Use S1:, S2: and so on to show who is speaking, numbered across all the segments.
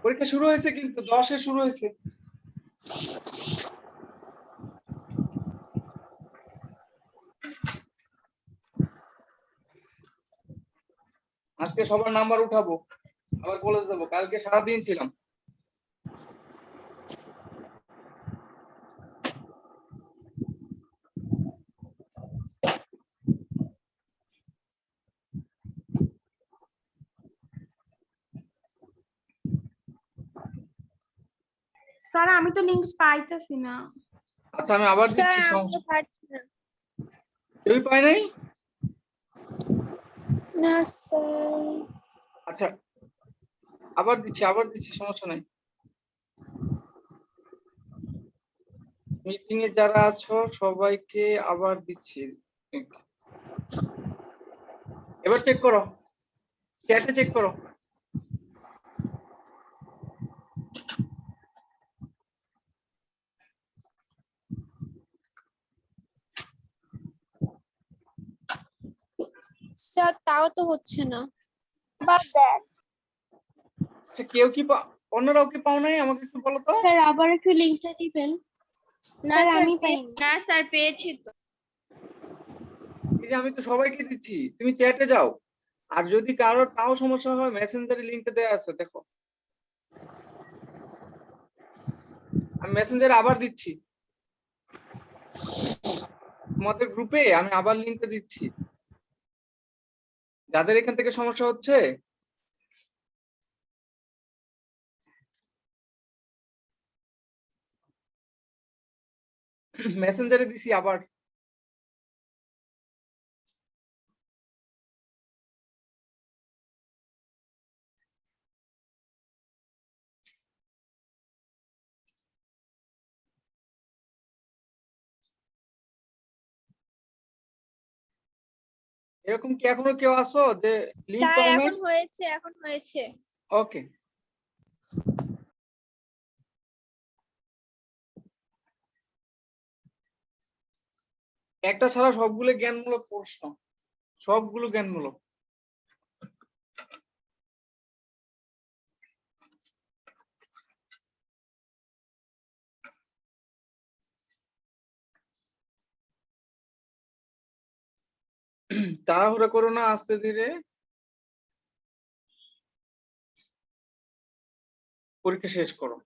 S1: পরীক্ষা শুরু হয়েছে, কিন্তু 10-এ শুরু হয়েছে। আজকে সবার নাম্বার উঠাবো, আবার কলেজ যাবো। কালকে সারাদিন ছিলাম।
S2: স্যার আমি তো লিংক পাইতেছি না।
S1: আচ্ছা আমি আবার
S3: স্যার
S1: দিচ্ছি।
S3: আমি পারছি না।
S1: কেউ পাই নাই?
S3: না স্যার।
S1: আচ্ছা আবার দিচ্ছি, সমস্যা নাই। মিটিং এ যারা আছো সবাইকে আবার দিচ্ছি। এবার চেক করো, চ্যাটে চেক করো।
S3: স্যার তাও তো হচ্ছে না। আবার দেখ।
S1: আচ্ছা কেউ কি অন্যরাও কি পাও নাই? আমাকে একটু বলো তো।
S2: স্যার আবার একটু লিংকটা দিবেন।
S3: না
S2: স্যার
S3: স্যার
S2: আমি পাইনি।
S3: না স্যার পেয়েছি তো।
S1: এই যে আমি তো সবাইকে দিচ্ছি, তুমি চ্যাটে যাও। আর যদি কারোর তাও সমস্যা হয়, মেসেঞ্জারে লিংকটা দেয়া আছে, দেখো। আমি মেসেঞ্জারে আবার দিচ্ছি, তোমাদের গ্রুপে আমি আবার লিংকটা দিচ্ছি। যাদের এখান থেকে সমস্যা হচ্ছে মেসেঞ্জারে দিছি আবার। এরকম কি এখনো কেউ আসো যে লিংক
S3: স্যার
S1: পাও নাই?
S3: এখন হয়েছে, এখন হয়েছে।
S1: ওকে। একটা ছাড়া সবগুলো জ্ঞানমূলক প্রশ্ন, সবগুলো জ্ঞানমূলক। তাড়াহুড়া করো না, আস্তে ধীরে পরীক্ষা শেষ করো।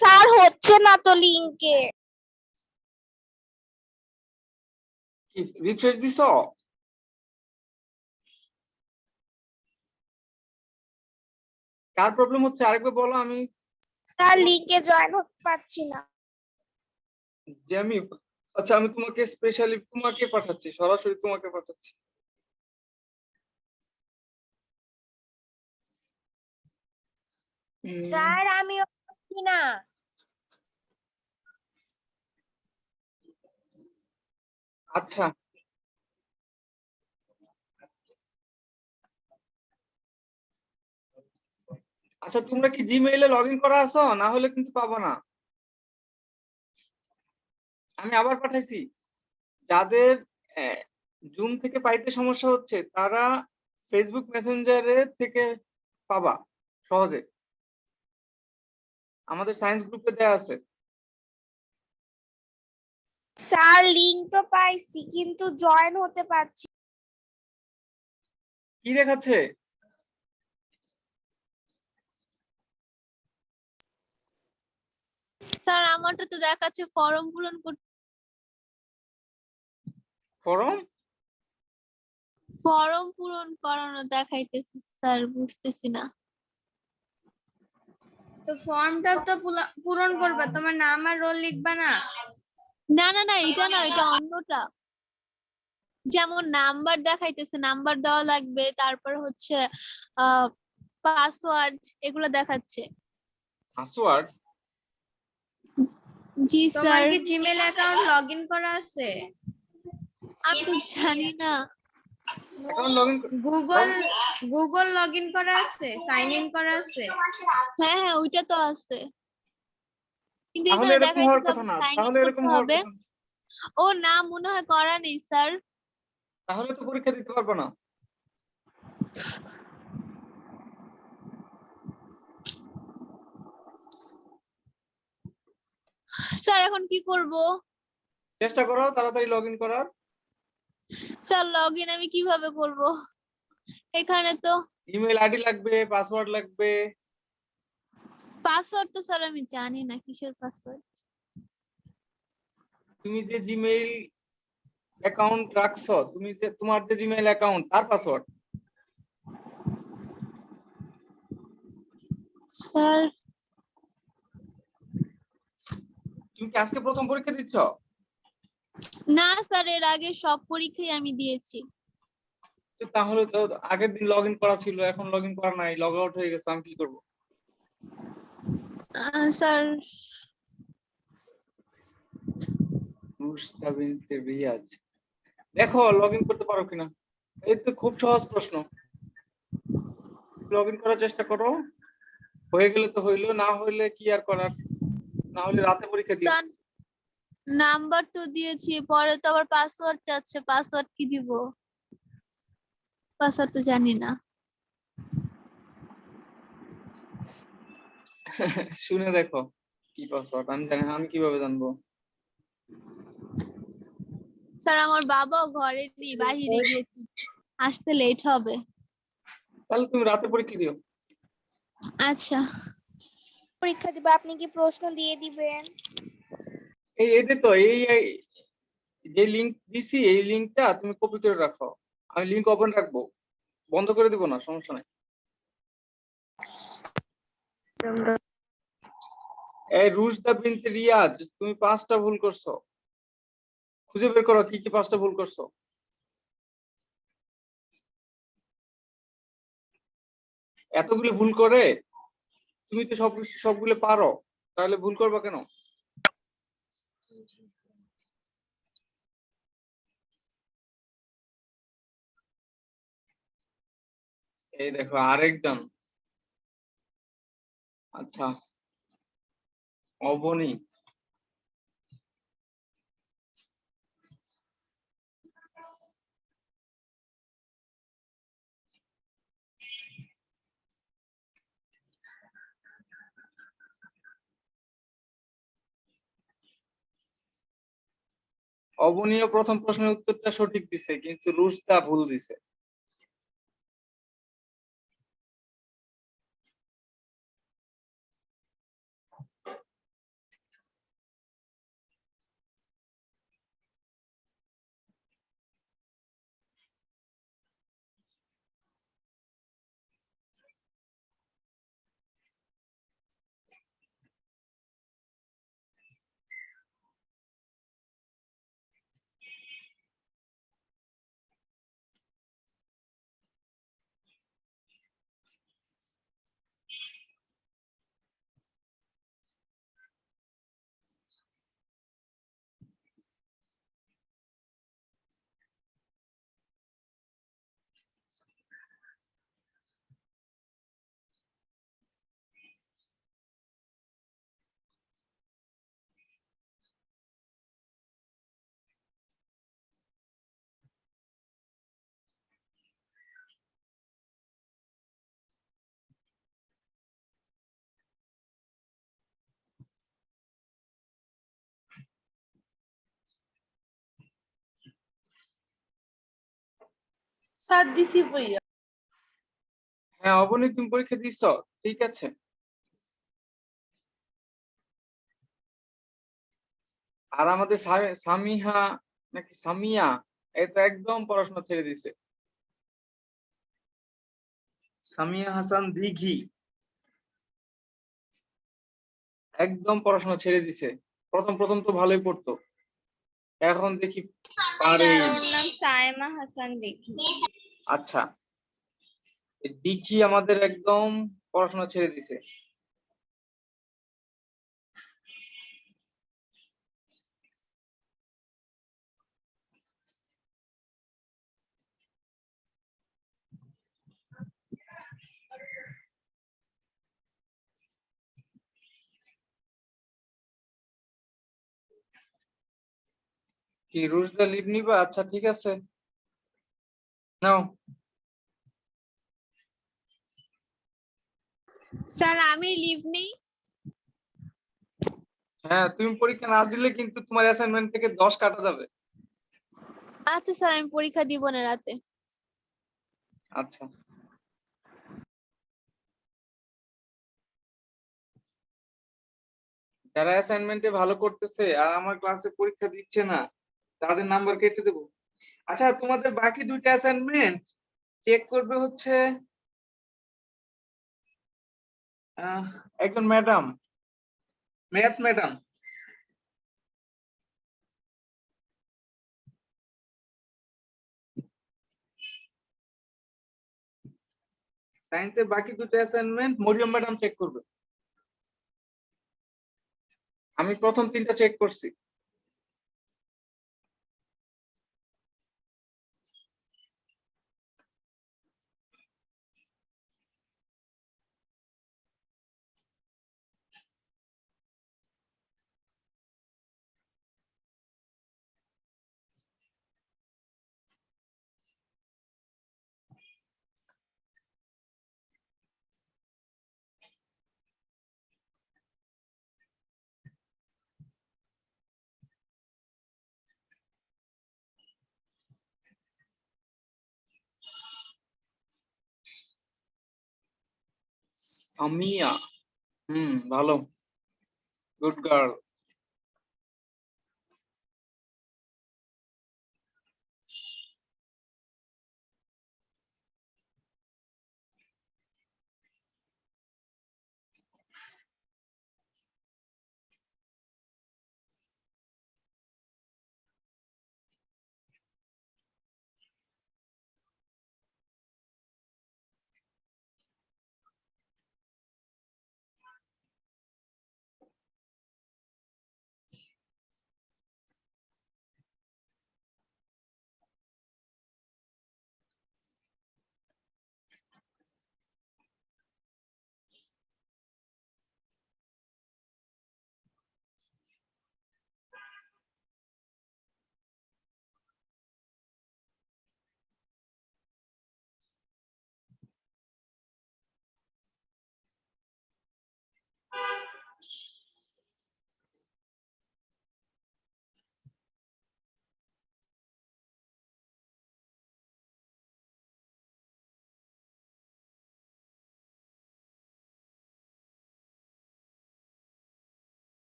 S3: স্যার হচ্ছে না তো লিংকে।
S1: কি রিফ্রেশ দিছো? কার প্রবলেম হচ্ছে আরেকবার বলো। আমি
S3: স্যার লিংকে জয়েন হতে পারছি না।
S1: যে আমি আচ্ছা আমি তোমাকে স্পেশালি তোমাকে পাঠাচ্ছি, সরাসরি তোমাকে পাঠাচ্ছি।
S3: স্যার আমিও পারছি না।
S1: আচ্ছা আচ্ছা তোমরা কি জিমেইলে লগ ইন করা আছো? না হলে কিন্তু পাবো না। আমি আবার পাঠাইছি। যাদের জুম থেকে পাইতে সমস্যা হচ্ছে তারা ফেসবুক মেসেঞ্জারে থেকে পাবা সহজে। আমাদের সায়েন্স গ্রুপে দেয়া আছে।
S3: স্যার লিংক তো পাইছি কিন্তু জয়েন হতে পারছি।
S1: কি দেখাচ্ছে?
S3: স্যার আমারটা তো দেখাচ্ছে ফর্ম পূরণ করতে।
S1: ফরম
S3: ফর্ম পূরণ করানো দেখাইতেছে স্যার, বুঝতেছি না। তো ফর্মটা তো পূরণ করবা, তোমার নাম আর রোল লিখবা না?
S4: না না না, এটা না, এটা অন্যটা। যেমন নাম্বার দেখাইতেছে, নাম্বার দেওয়া লাগবে, তারপর হচ্ছে পাসওয়ার্ড, এগুলো দেখাচ্ছে।
S1: পাসওয়ার্ড?
S4: জি
S3: তোমার
S4: স্যার।
S3: কি জিমেল অ্যাকাউন্ট লগইন করা আছে?
S4: আমি তো জানি না।
S1: অ্যাকাউন্ট লগইন
S3: গুগল লগইন করা আছে, সাইন ইন করা আছে?
S4: হ্যাঁ হ্যাঁ, ওইটা তো আছে, কিন্তু
S1: তাহলে
S4: এখানে
S1: এরকম হওয়ার
S4: দেখাইতেছে
S1: কথা না,
S4: সাইন ইন
S1: তাহলে এরকম
S4: করতে
S1: হওয়ার
S4: হবে।
S1: কথা না।
S4: ও না, মনে হয় করা নেই স্যার।
S1: তাহলে তো পরীক্ষা দিতে পারবো না।
S4: স্যার এখন কি করব?
S1: চেষ্টা করো তাড়াতাড়ি লগইন করার।
S4: স্যার লগইন আমি কিভাবে করব? এখানে তো
S1: ইমেল আইডি লাগবে, পাসওয়ার্ড লাগবে।
S4: পাসওয়ার্ড তো স্যার আমি জানি না, কিসের পাসওয়ার্ড?
S1: তুমি যে জিমেইল অ্যাকাউন্ট রাখছো, তোমার যে জিমেইল অ্যাকাউন্ট তার পাসওয়ার্ড।
S4: স্যার
S1: তুমি কি আজকে প্রথম পরীক্ষা দিচ্ছ?
S4: না স্যার, এর আগে সব পরীক্ষাই আমি দিয়েছি।
S1: তো তাহলে তো আগের দিন লগইন করা ছিল, এখন লগইন করা নাই, লগ আউট হয়ে গেছে, আমি কি করব?
S4: স্যার
S1: রুশদা বিনতে রিয়াজ, দেখো লগইন করতে পারো কিনা। এই তো খুব সহজ প্রশ্ন, লগইন করার চেষ্টা করো। হয়ে গেলে তো হইলো, না হইলে কি আর করার, না হলে রাতে পরীক্ষা দিও।
S4: স্যার নাম্বার তো দিয়েছি, পরে তো আবার পাসওয়ার্ড চাচ্ছে, পাসওয়ার্ড কি দিব? পাসওয়ার্ড তো জানি না।
S1: শুনে দেখো কি পাসওয়ার্ড, আমি জানি না, আমি কিভাবে জানবো?
S4: স্যার আমার বাবা ঘরে নেই, বাহিরে গিয়েছে, আসতে লেট হবে।
S1: তাহলে তুমি রাতে পরীক্ষা দিও।
S4: আচ্ছা।
S3: পরীক্ষা দিবা, আপনি কি প্রশ্ন দিয়ে দিবেন?
S1: এইটা তো এই যে লিংক দিছি, এই লিংকটা তুমি কপি করে রাখো। আমি লিংক ওপেন রাখবো, বন্ধ করে দিব না, সমস্যা নাই। এই রুশদা বিনতে রিয়াজ, তুমি 5টা ভুল করছো। খুঁজে বের করো কি কি 5টা ভুল করছো। এতগুলো ভুল করে তুমি তো সবগুলো পারো, তাহলে ভুল করবা কেন? এই দেখো আরেকজন, আচ্ছা অবনী, অবনীয় প্রথম প্রশ্নের উত্তরটা সঠিক দিছে, কিন্তু রুশদা ভুল দিছে।
S5: স্যার দিছি বইয়া।
S1: হ্যাঁ অবনী, তুমি পরীক্ষা দিছো, ঠিক আছে। আর আমাদের সামিহা নাকি সামিয়া, এ তো একদম পড়াশোনা ছেড়ে দিছে। সামিয়া হাসান দিঘি, একদম পড়াশোনা ছেড়ে দিছে। প্রথম প্রথম তো ভালোই পড়তো, এখন দেখি পারে।
S3: স্যার ওর নাম সায়েমা হাসান দেখি।
S1: আচ্ছা, দিকি আমাদের একদম পড়াশোনা ছেড়ে দিছে। কি রুশদা লিভ নিবা? আচ্ছা ঠিক আছে, নাও।
S4: স্যার আমি লিভ নেই।
S1: হ্যাঁ, তুমি পরীক্ষা না দিলে কিন্তু তোমার অ্যাসাইনমেন্ট থেকে 10 কাটা যাবে।
S4: আচ্ছা স্যার আমি পরীক্ষা দিব না রাতে।
S1: আচ্ছা, যারা অ্যাসাইনমেন্টে ভালো করতেছে আর আমার ক্লাসে পরীক্ষা দিচ্ছে না, তাদের নাম্বার কেটে দেবো। আচ্ছা, তোমাদের বাকি দুইটা অ্যাসাইনমেন্ট চেক করবে হচ্ছে আহ, একজন ম্যাডাম, ম্যাথ ম্যাডাম। সায়েন্সের বাকি দুটো অ্যাসাইনমেন্ট মরিয়ম ম্যাডাম চেক করবে। আমি প্রথম 3টা চেক করছি। সামিয়া, ভালো, গুড গার্ল।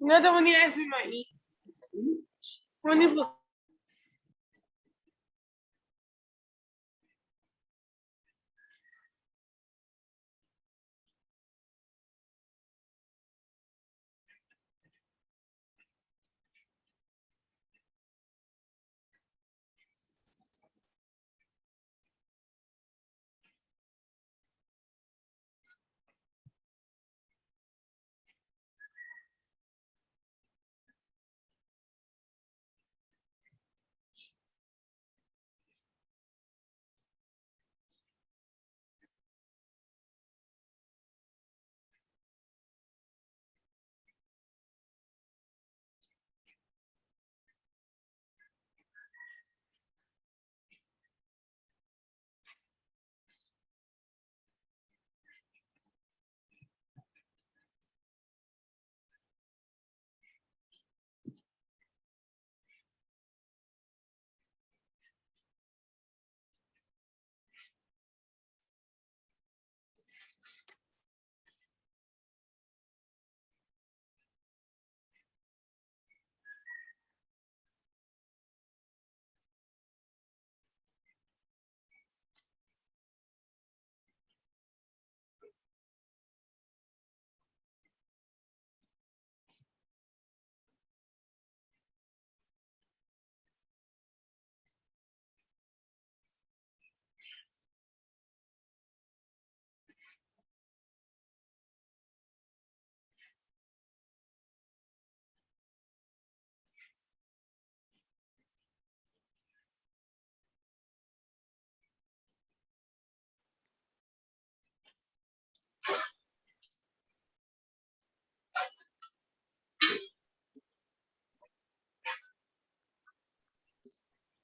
S5: Nada mani ऐसी नहीं मनी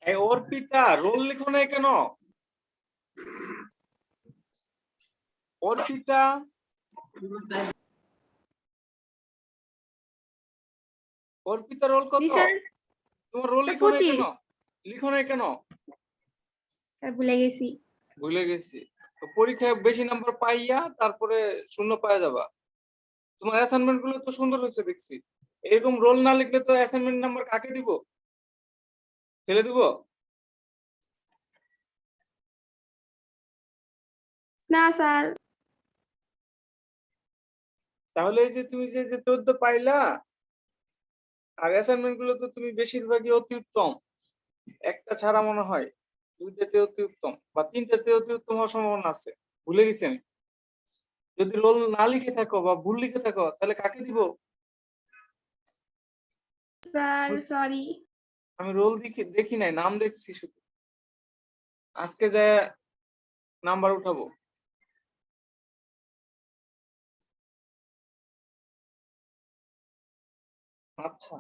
S1: এই অর্পিতা রোল লিখো না কেন? অর্পিতা অর্পিতা রোল কত?
S2: জি স্যার।
S1: তোমার রোল
S2: স্যার,
S1: লিখো না
S2: 25
S1: কেন? লিখো না কেন?
S2: স্যার ভুলে গেছি।
S1: ভুলে গেছি। তো পরীক্ষায় বেশি নাম্বার পাইয়া তারপরে শূন্য পাওয়া যাবা। তোমার অ্যাসাইনমেন্ট গুলো তো সুন্দর হচ্ছে দেখছি। এরকম রোল না লিখলে তো অ্যাসাইনমেন্ট নাম্বার কাকে দিব? ফেলে দিব?
S2: না স্যার।
S1: তাহলে এই যে তুমি যে 14 পাইলা আর অ্যাসাইনমেন্ট গুলো তো তুমি বেশিরভাগই অতি উত্তম। একটা ছাড়া মনে হয় দুইটাতে অতি উত্তম বা তিনটাতে অতি উত্তম হওয়ার সম্ভাবনা আছে। ভুলে গেছি আমি। যদি রোল না লিখে থাকো বা ভুল লিখে থাকো তাহলে কাকে দিব?
S2: Sir sorry.
S1: আমি রোল দেখি নাই, নাম দেখছি শুধু। আজকে যা নাম্বার উঠাবো। আচ্ছা,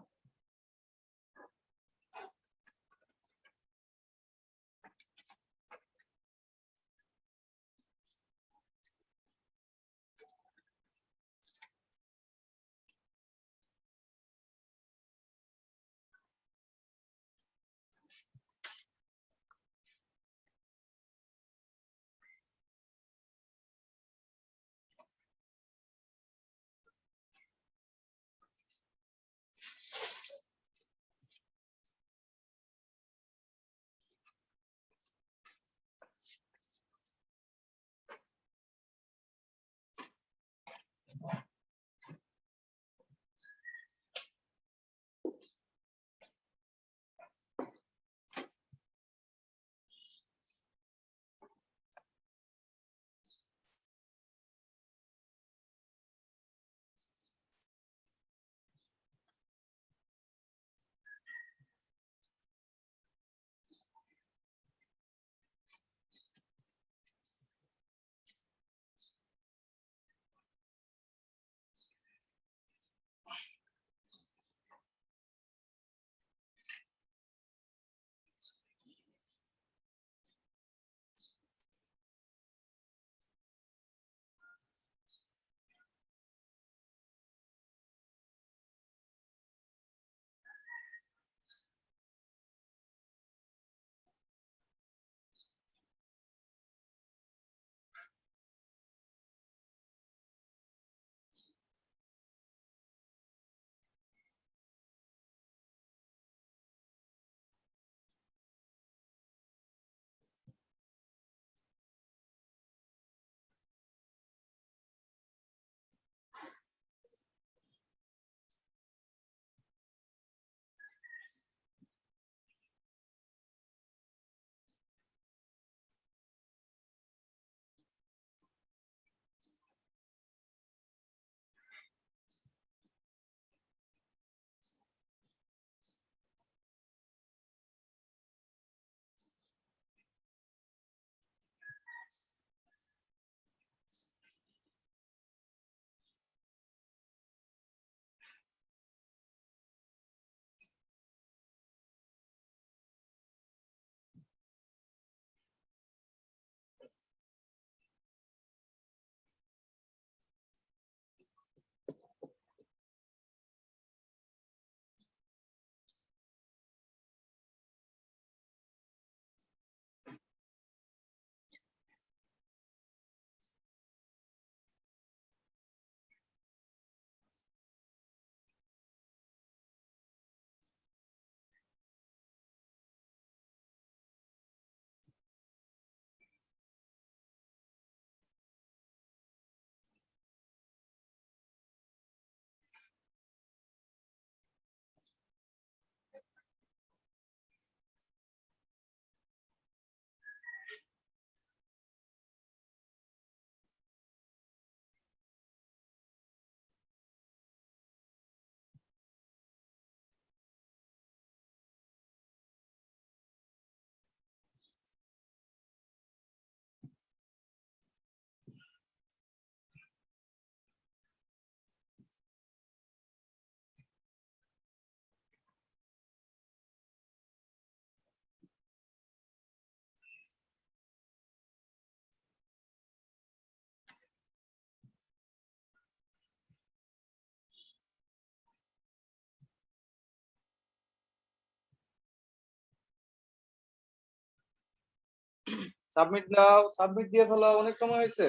S1: সাবমিট দাও, সাবমিট দিয়ে ফেলো, অনেক সময় হয়েছে।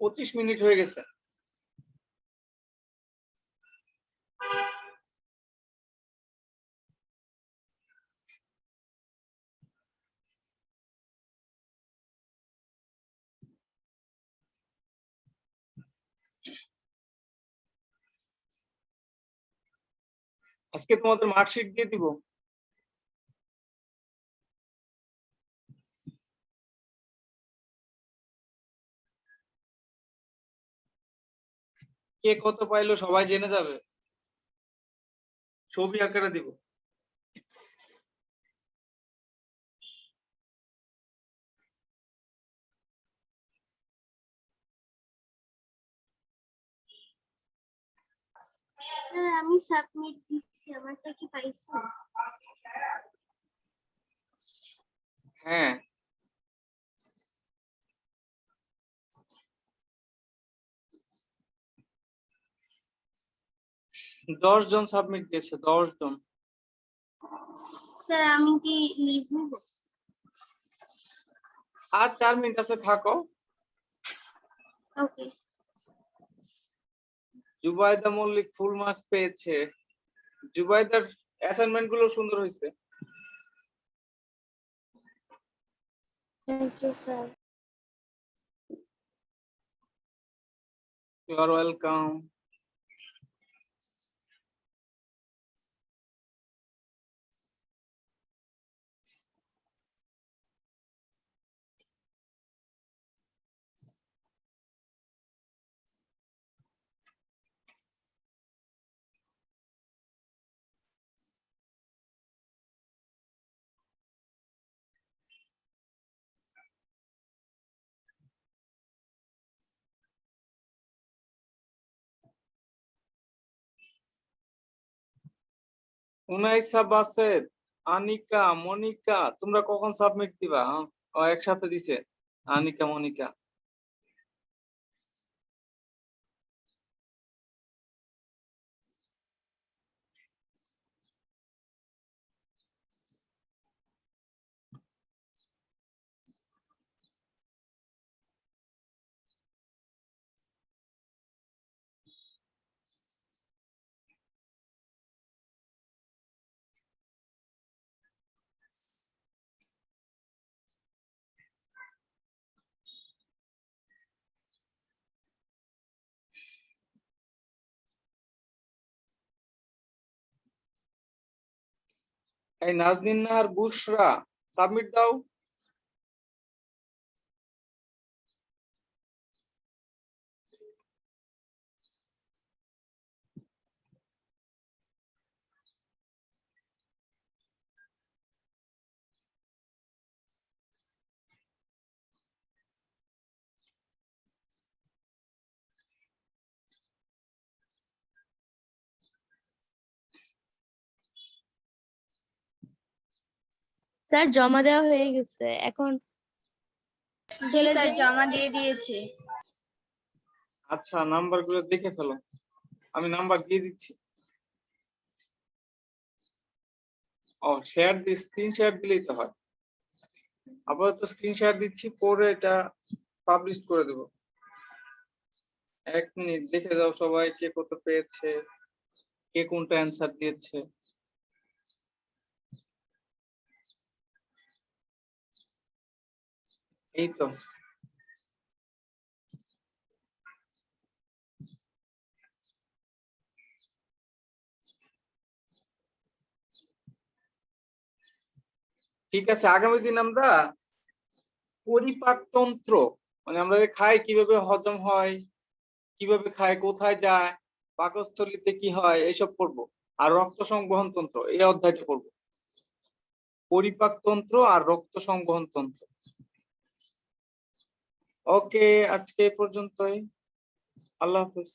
S1: পঁচিশ মিনিট হয়ে গেছে। আজকে তোমাদের মার্কশিট দিয়ে দিব। কে কত পাইলো সবাই জেনে যাবে, ছবি আকারে দিব।
S2: স্যার আমি সাবমিট দিচ্ছি, আমারটা কি পাইছো?
S1: হ্যাঁ, দশ জন সাবমিট দিয়েছে, 10 জন।
S2: স্যার আমি কি লিভ নিব?
S1: আর 4 মিনিট আছে, থাকো।
S2: Okay.
S1: Zubaida Mallick full marks পেয়েছে। জুবাইদার অ্যাসাইনমেন্ট গুলো সুন্দর হয়েছে।
S3: Thank you sir.
S1: You are welcome. Unaisa, Based, Anika, Monika, তোমরা কখন সাবমিট দিবা? ও একসাথে দিছে, আনিকা মনিকা। এই নাজনীন নাহার, বুশরা, সাবমিট দাও।
S6: স্যার জমা দেওয়া হয়ে গেছে, এখন
S3: জি
S6: চলে
S3: স্যার
S6: যাই।
S3: জমা দিয়ে দিয়েছে।
S1: আচ্ছা, নাম্বার গুলো দেখে ফেলো, আমি নাম্বার দিয়ে দিচ্ছি। ও শেয়ার দি, স্ক্রিন শেয়ার দিলেই তো হয়। আপাতত স্ক্রিন শেয়ার দিচ্ছি, পরে এটা পাবলিশ করে দেব। 1 মিনিট দেখে দাও সবাই, কে কত পেয়েছে, কে কোনটা অ্যান্সার দিয়েছে। এই তো। ঠিক আছে, আগামী দিন আমরা পরিপাকতন্ত্র, মানে আমরা যে খাই কিভাবে হজম হয়, কিভাবে খায়, কোথায় যায়, পাকস্থলীতে কি হয়, এইসব পড়বো। আর রক্ত সংবহন তন্ত্র, এই অধ্যায়টা পড়বো। পরিপাকতন্ত্র আর রক্ত সংবহন তন্ত্র। ওকে, আজকে এই পর্যন্তই। আল্লাহ হাফেজ।